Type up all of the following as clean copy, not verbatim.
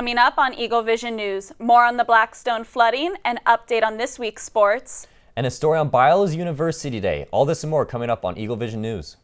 Coming up on Eaglevision News, more on the Blackstone flooding, an update on this week's sports, and a story on Biola University Day. All this and more coming up on Eaglevision News.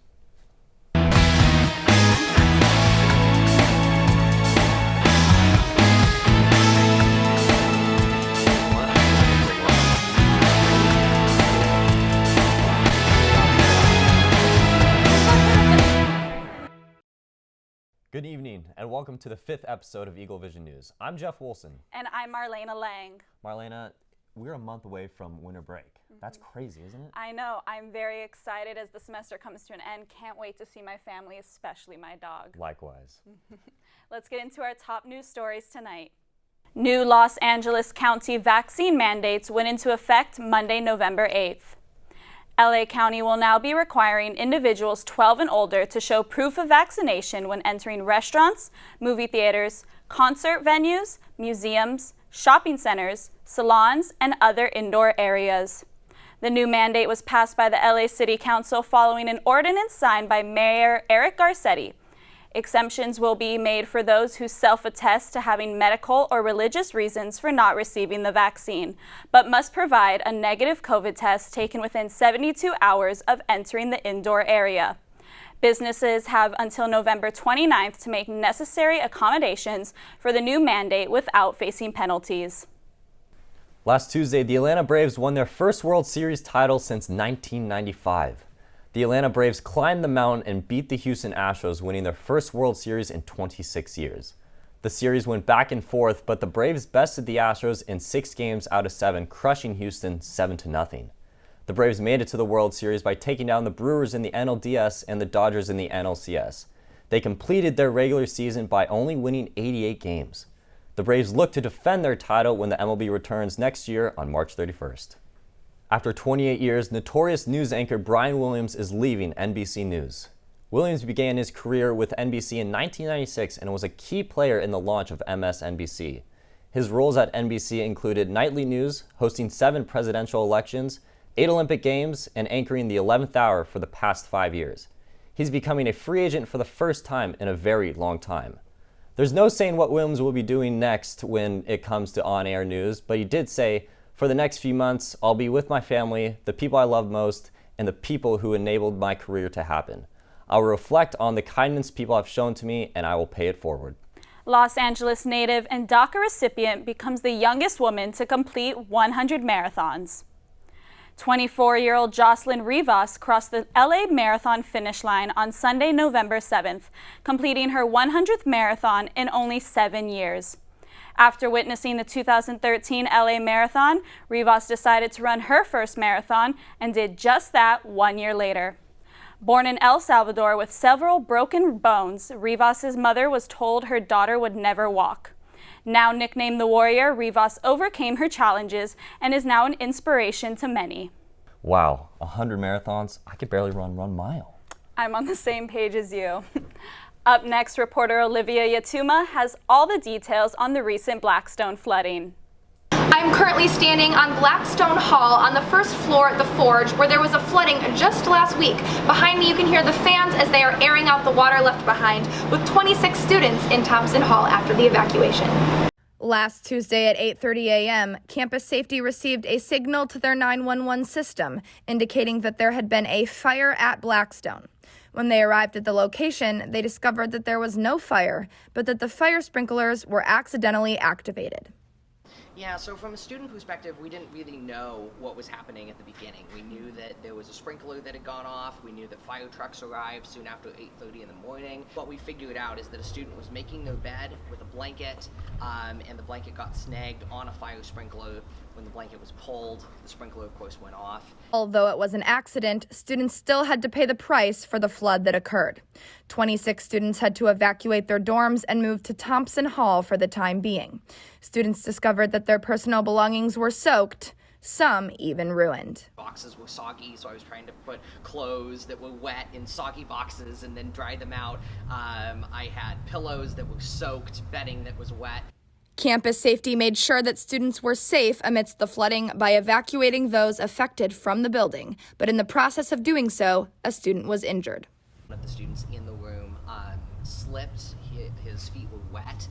Good evening, and welcome to the 5th episode of Eaglevision News. I'm Jeff Woolson. And I'm Marlena Lang. Marlena, we're a month away from winter break. That's crazy, isn't it? I know. I'm very excited as the semester comes to an end. Can't wait to see my family, especially my dog. Likewise. Let's get into our top news stories tonight. New Los Angeles County vaccine mandates went into effect Monday, November 8th. LA County will now be requiring individuals 12 and older to show proof of vaccination when entering restaurants, movie theaters, concert venues, museums, shopping centers, salons, and other indoor areas. The new mandate was passed by the LA City Council following an ordinance signed by Mayor Eric Garcetti. Exemptions will be made for those who self-attest to having medical or religious reasons for not receiving the vaccine, but must provide a negative COVID test taken within 72 hours of entering the indoor area. Businesses have until November 29th to make necessary accommodations for the new mandate without facing penalties. Last Tuesday, the Atlanta Braves won their first World Series title since 1995. The Atlanta Braves climbed the mountain and beat the Houston Astros, winning their first World Series in 26 years. The series went back and forth, but the Braves bested the Astros in 6 games out of 7, crushing Houston 7-0. The Braves made it to the World Series by taking down the Brewers in the NLDS and the Dodgers in the NLCS. They completed their regular season by only winning 88 games. The Braves look to defend their title when the MLB returns next year on March 31st. After 28 years, notorious news anchor Brian Williams is leaving NBC News. Williams began his career with NBC in 1996 and was a key player in the launch of MSNBC. His roles at NBC included nightly news, hosting 7 presidential elections, 8 Olympic Games, and anchoring the 11th hour for the past 5 years. He's becoming a free agent for the first time in a very long time. There's no saying what Williams will be doing next when it comes to on-air news, but he did say, "For the next few months, I'll be with my family, the people I love most, and the people who enabled my career to happen. I will reflect on the kindness people have shown to me, and I will pay it forward." Los Angeles native and DACA recipient becomes the youngest woman to complete 100 marathons. 24-year-old Jocelyn Rivas crossed the LA Marathon finish line on Sunday, November 7th, completing her 100th marathon in only 7 years. After witnessing the 2013 LA Marathon, Rivas decided to run her first marathon and did just that 1 year later. Born in El Salvador with several broken bones, Rivas' mother was told her daughter would never walk. Now nicknamed the Warrior, Rivas overcame her challenges and is now an inspiration to many. Wow, 100 marathons? I could barely run 1 mile. I'm on the same page as you. Up next, reporter Olivia Yatuma has all the details on the recent Blackstone flooding. I'm currently standing on Blackstone Hall on the first floor at the Forge, where there was a flooding just last week. Behind me you can hear the fans as they are airing out the water left behind, with 26 students in Thompson Hall after the evacuation. Last Tuesday at 8:30 a.m., campus safety received a signal to their 911 system indicating that there had been a fire at Blackstone. When they arrived at the location, they discovered that there was no fire, but that the fire sprinklers were accidentally activated. Yeah, so from a student perspective, we didn't really know what was happening at the beginning. We knew that there was a sprinkler that had gone off. We knew that fire trucks arrived soon after 8:30 in the morning. What we figured out is that a student was making their bed with a blanket, and the blanket got snagged on a fire sprinkler. When the blanket was pulled, the sprinkler, of course, went off. Although it was an accident, students still had to pay the price for the flood that occurred. 26 students had to evacuate their dorms and move to Thompson Hall for the time being. Students discovered that their personal belongings were soaked, some even ruined. Boxes were soggy, so I was trying to put clothes that were wet in soggy boxes and then dry them out. I had pillows that were soaked, bedding that was wet. Campus safety made sure that students were safe amidst the flooding by evacuating those affected from the building. But in the process of doing so, a student was injured. One of the students in the room slipped. His feet were wet.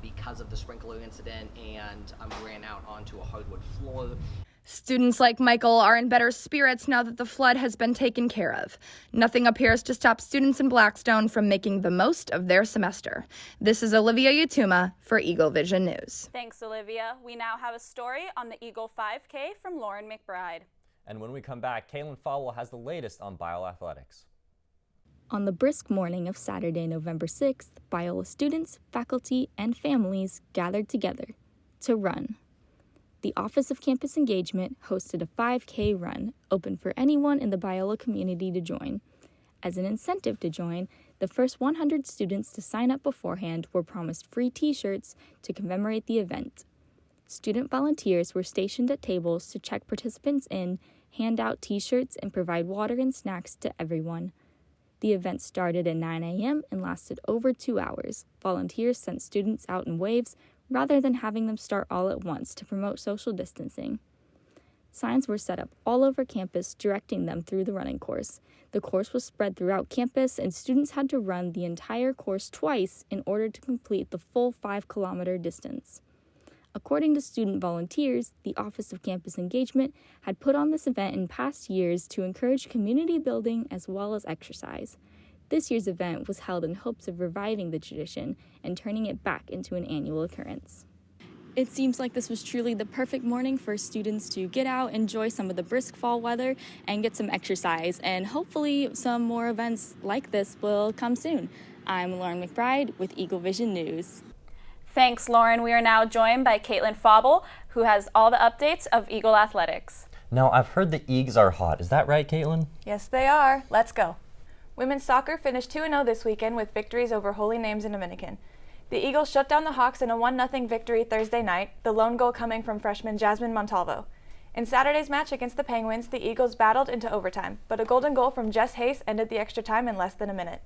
because of the sprinkler incident, and ran out onto a hardwood floor. Students like Michael are in better spirits now that the flood has been taken care of. Nothing appears to stop students in Blackstone from making the most of their semester. This is Olivia Yatuma for Eaglevision News. Thanks, Olivia. We now have a story on the Eagle 5K from Lauren McBride. And when we come back, Caitlin Fowle has the latest on bioathletics. On the brisk morning of Saturday, November 6th, Biola students, faculty, and families gathered together to run. The Office of Campus Engagement hosted a 5K run open for anyone in the Biola community to join. As an incentive to join, the first 100 students to sign up beforehand were promised free t-shirts to commemorate the event. Student volunteers were stationed at tables to check participants in, hand out t-shirts, and provide water and snacks to everyone. The event started at 9 a.m. and lasted over 2 hours. Volunteers sent students out in waves rather than having them start all at once to promote social distancing. Signs were set up all over campus directing them through the running course. The course was spread throughout campus, and students had to run the entire course twice in order to complete the full 5-kilometer distance. According to student volunteers, the Office of Campus Engagement had put on this event in past years to encourage community building as well as exercise. This year's event was held in hopes of reviving the tradition and turning it back into an annual occurrence. It seems like this was truly the perfect morning for students to get out, enjoy some of the brisk fall weather, and get some exercise. And hopefully some more events like this will come soon. I'm Lauren McBride with Eaglevision News. Thanks, Lauren. We are now joined by Caitlin Fowle, who has all the updates of Eagle Athletics. Now, I've heard the Eags are hot. Is that right, Caitlin? Yes, they are. Let's go. Women's soccer finished 2-0 this weekend with victories over Holy Names and Dominican. The Eagles shut down the Hawks in a 1-0 victory Thursday night, the lone goal coming from freshman Jasmine Montalvo. In Saturday's match against the Penguins, the Eagles battled into overtime, but a golden goal from Jess Hayes ended the extra time in less than a minute.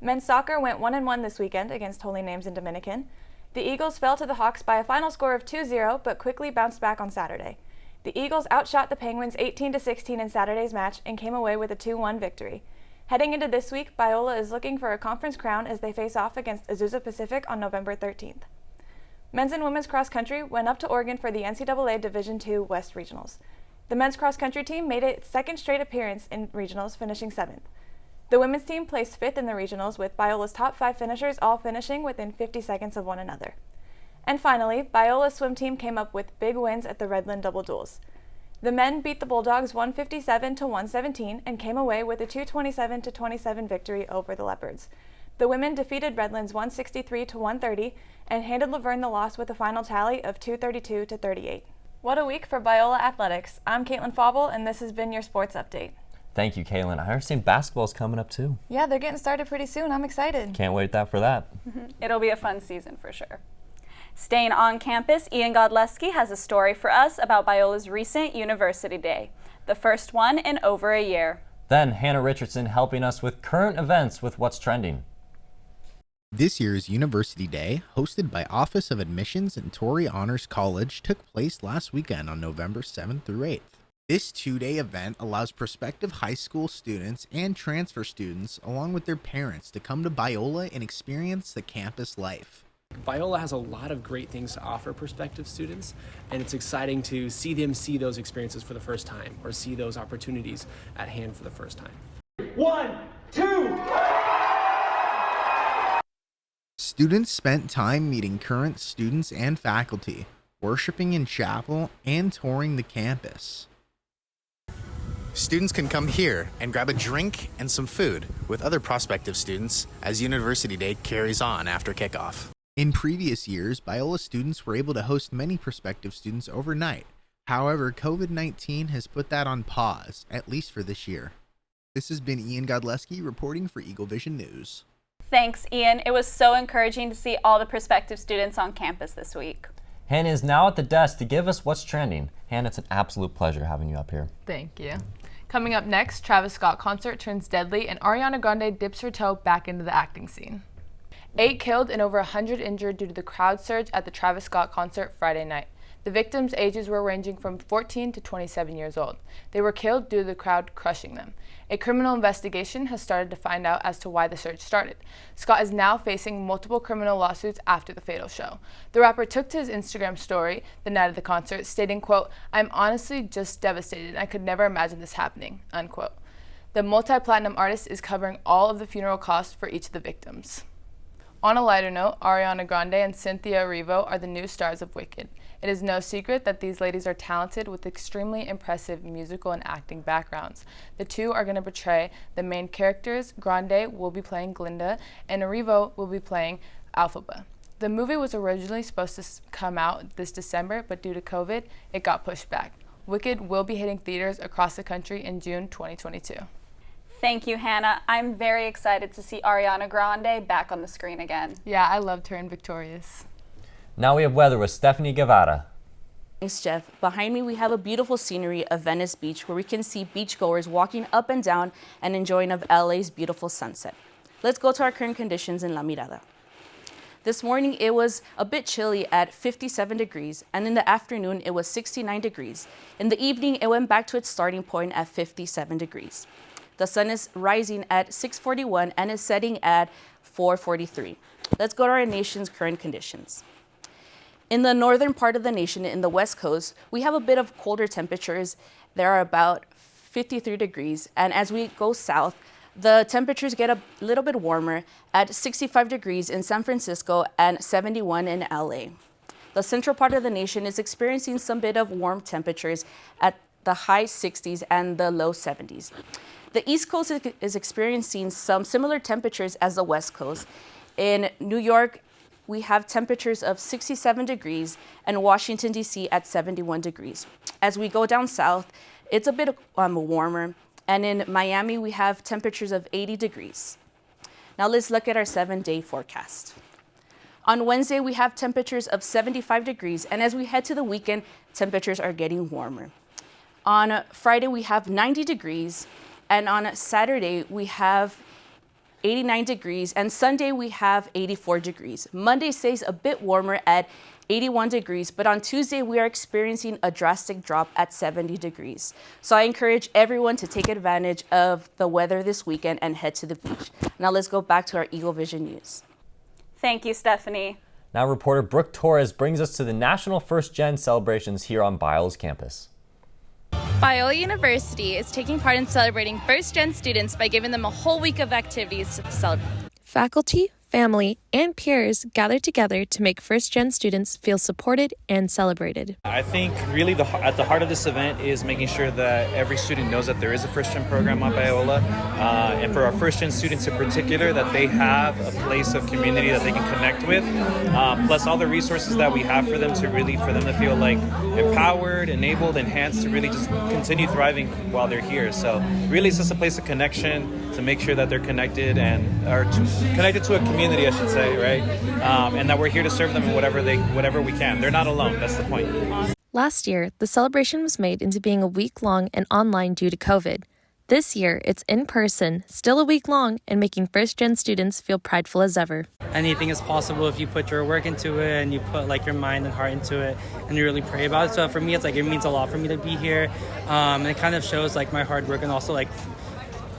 Men's soccer went 1-1 this weekend against Holy Names and Dominican. The Eagles fell to the Hawks by a final score of 2-0, but quickly bounced back on Saturday. The Eagles outshot the Penguins 18-16 in Saturday's match and came away with a 2-1 victory. Heading into this week, Biola is looking for a conference crown as they face off against Azusa Pacific on November 13th. Men's and women's cross country went up to Oregon for the NCAA Division II West Regionals. The men's cross country team made its second straight appearance in regionals, finishing 7th. The women's team placed 5th in the regionals, with Biola's top 5 finishers all finishing within 50 seconds of one another. And finally, Biola's swim team came up with big wins at the Redland Double Duels. The men beat the Bulldogs 157-117 and came away with a 227-27 victory over the Leopards. The women defeated Redlands 163-130 and handed Laverne the loss with a final tally of 232-38. What a week for Biola Athletics. I'm Caitlin Fowle, and this has been your sports update. Thank you, Caitlin. I understand basketball's coming up too. Yeah, they're getting started pretty soon. I'm excited. Can't wait for that. It'll be a fun season for sure. Staying on campus, Ian Godleski has a story for us about Biola's recent University Day, the first one in over a year. Then Hannah Richardson helping us with current events with what's trending. This year's University Day, hosted by Office of Admissions and Torrey Honors College, took place last weekend on November 7th through 8th. This 2-day event allows prospective high school students and transfer students, along with their parents, to come to Biola and experience the campus life. Biola has a lot of great things to offer prospective students, and it's exciting to see them see those experiences for the first time or see those opportunities at hand for the first time. 1, 2! Students spent time meeting current students and faculty, worshiping in chapel, and touring the campus. Students can come here and grab a drink and some food with other prospective students as University Day carries on after kickoff. In previous years, Biola students were able to host many prospective students overnight. However, COVID-19 has put that on pause, at least for this year. This has been Ian Godleski reporting for Eaglevision News. Thanks, Ian. It was so encouraging to see all the prospective students on campus this week. Hannah is now at the desk to give us what's trending. Hannah, it's an absolute pleasure having you up here. Thank you. Coming up next, Travis Scott concert turns deadly and Ariana Grande dips her toe back into the acting scene. 8 killed and over 100 injured due to the crowd surge at the Travis Scott concert Friday night. The victims' ages were ranging from 14 to 27 years old. They were killed due to the crowd crushing them. A criminal investigation has started to find out as to why the search started. Scott is now facing multiple criminal lawsuits after the fatal show. The rapper took to his Instagram story the night of the concert, stating, quote, "I'm honestly just devastated. I could never imagine this happening," unquote. The multi-platinum artist is covering all of the funeral costs for each of the victims. On a lighter note, Ariana Grande and Cynthia Erivo are the new stars of Wicked. It is no secret that these ladies are talented with extremely impressive musical and acting backgrounds. The two are going to portray the main characters. Grande will be playing Glinda, and Erivo will be playing Alphaba. The movie was originally supposed to come out this December, but due to COVID, it got pushed back. Wicked will be hitting theaters across the country in June 2022. Thank you, Hannah. I'm very excited to see Ariana Grande back on the screen again. Yeah, I loved her in Victorious. Now we have weather with Stephanie Guevara. Thanks, Jeff. Behind me, we have a beautiful scenery of Venice Beach where we can see beachgoers walking up and down and enjoying of LA's beautiful sunset. Let's go to our current conditions in La Mirada. This morning, it was a bit chilly at 57 degrees, and in the afternoon, it was 69 degrees. In the evening, it went back to its starting point at 57 degrees. The sun is rising at 6:41 and is setting at 4:43. Let's go to our nation's current conditions. In the northern part of the nation, in the West Coast, we have a bit of colder temperatures. There are about 53 degrees, and as we go south, the temperatures get a little bit warmer at 65 degrees in San Francisco and 71 in LA. The central part of the nation is experiencing some bit of warm temperatures at the high 60s and the low 70s. The East Coast is experiencing some similar temperatures as the West Coast. In New York, we have temperatures of 67 degrees and Washington, D.C. at 71 degrees. As we go down south, it's a bit warmer. And in Miami, we have temperatures of 80 degrees. Now let's look at our 7-day forecast. On Wednesday, we have temperatures of 75 degrees. And as we head to the weekend, temperatures are getting warmer. On Friday, we have 90 degrees. And on Saturday, we have 89 degrees. And Sunday, we have 84 degrees. Monday stays a bit warmer at 81 degrees. But on Tuesday, we are experiencing a drastic drop at 70 degrees. So I encourage everyone to take advantage of the weather this weekend and head to the beach. Now let's go back to our Eaglevision news. Thank you, Stephanie. Now reporter Brooke Torres brings us to the National First Gen celebrations here on Biola's campus. Biola University is taking part in celebrating first-gen students by giving them a whole week of activities to celebrate. Faculty, family, and peers gather together to make first-gen students feel supported and celebrated. I think really at the heart of this event is making sure that every student knows that there is a first-gen program at Biola, and for our first-gen students in particular, that they have a place of community that they can connect with, plus all the resources that we have for them to feel like empowered, enabled, enhanced to really just continue thriving while they're here. So really it's just a place of connection to make sure that they're connected and are connected to a community, I should say, right? And that we're here to serve them in whatever we can. They're not alone. That's the point. Last year, the celebration was made into being a week-long and online due to COVID. This year, it's in person, still a week long, and making first-gen students feel prideful as ever. Anything is possible if you put your work into it and you put your mind and heart into it and you really pray about it. So for me, it means a lot for me to be here. And it kind of shows my hard work, and also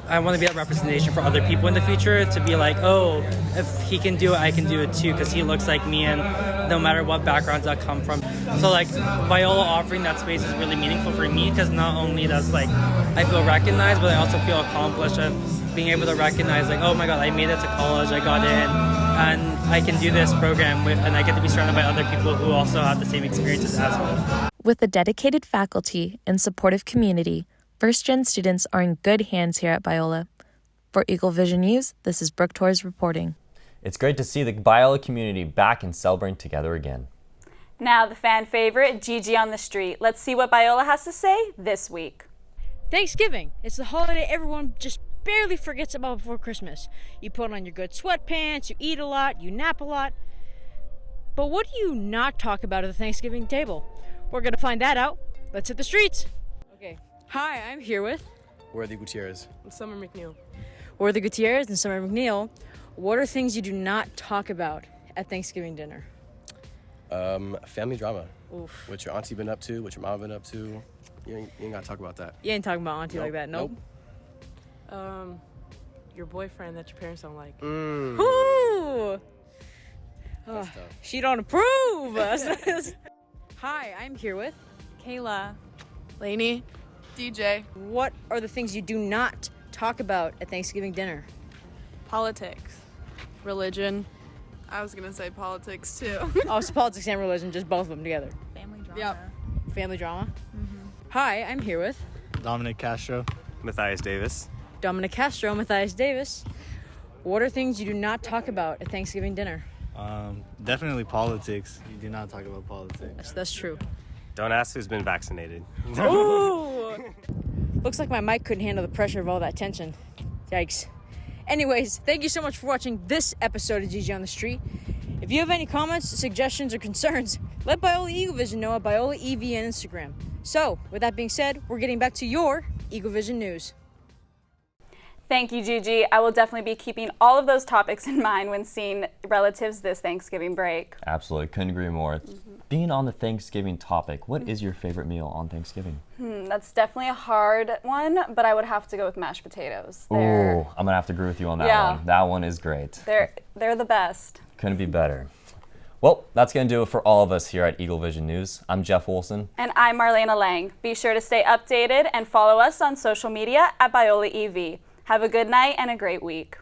I want to be a representation for other people in the future to be oh, if he can do it, I can do it too, because he looks like me, and no matter what backgrounds I come from. So Biola offering that space is really meaningful for me, because not only does I feel recognized, but I also feel accomplished of being able to recognize oh my God, I made it to college, I got in, and I can do this program and I get to be surrounded by other people who also have the same experiences as well. With a dedicated faculty and supportive community, first-gen students are in good hands here at Biola. For Eaglevision News, this is Brooke Torres reporting. It's great to see the Biola community back and celebrating together again. Now the fan favorite, Gigi on the Street. Let's see what Biola has to say this week. Thanksgiving. It's the holiday everyone just barely forgets about before Christmas. You put on your good sweatpants, you eat a lot, you nap a lot. But what do you not talk about at the Thanksgiving table? We're going to find that out. Let's hit the streets. Okay. Hi, I'm here with Worthy Gutierrez and Summer McNeil. Worthy Gutierrez and Summer McNeil. What are things you do not talk about at Thanksgiving dinner? Family drama. Oof. What your auntie been up to, what your mom been up to. You ain't got to talk about that. You ain't talking about auntie like that, nope. Your boyfriend that your parents don't like. Ooh. Oh, she don't approve. Hi, I'm here with Kayla. Lainey. DJ. What are the things you do not talk about at Thanksgiving dinner? Politics. Religion. I was gonna say politics too. Oh, so politics and religion, just both of them together. Family drama. Yep. Family drama. Hi, I'm here with Dominic Castro. Matthias Davis. Dominic Castro, Matthias Davis. What are things you do not talk about at Thanksgiving dinner? Definitely politics. You do not talk about politics. That's true. Don't ask who's been vaccinated. Ooh! Looks like my mic couldn't handle the pressure of all that tension. Yikes. Anyways, thank you so much for watching this episode of GG on the Street. If you have any comments, suggestions, or concerns, let Biola Eaglevision know at Biola EV on Instagram. So, with that being said, we're getting back to your Eaglevision news. Thank you, Gigi. I will definitely be keeping all of those topics in mind when seeing relatives this Thanksgiving break. Absolutely, couldn't agree more. Being on the Thanksgiving topic, what is your favorite meal on Thanksgiving? That's definitely a hard one, but I would have to go with mashed potatoes. Ooh, I'm gonna have to agree with you on that one. That one is great. They're the best. Couldn't be better. Well, that's gonna do it for all of us here at Eaglevision News. I'm Jeff Woolson. And I'm Marlena Lang. Be sure to stay updated and follow us on social media at Biola EV. Have a good night and a great week.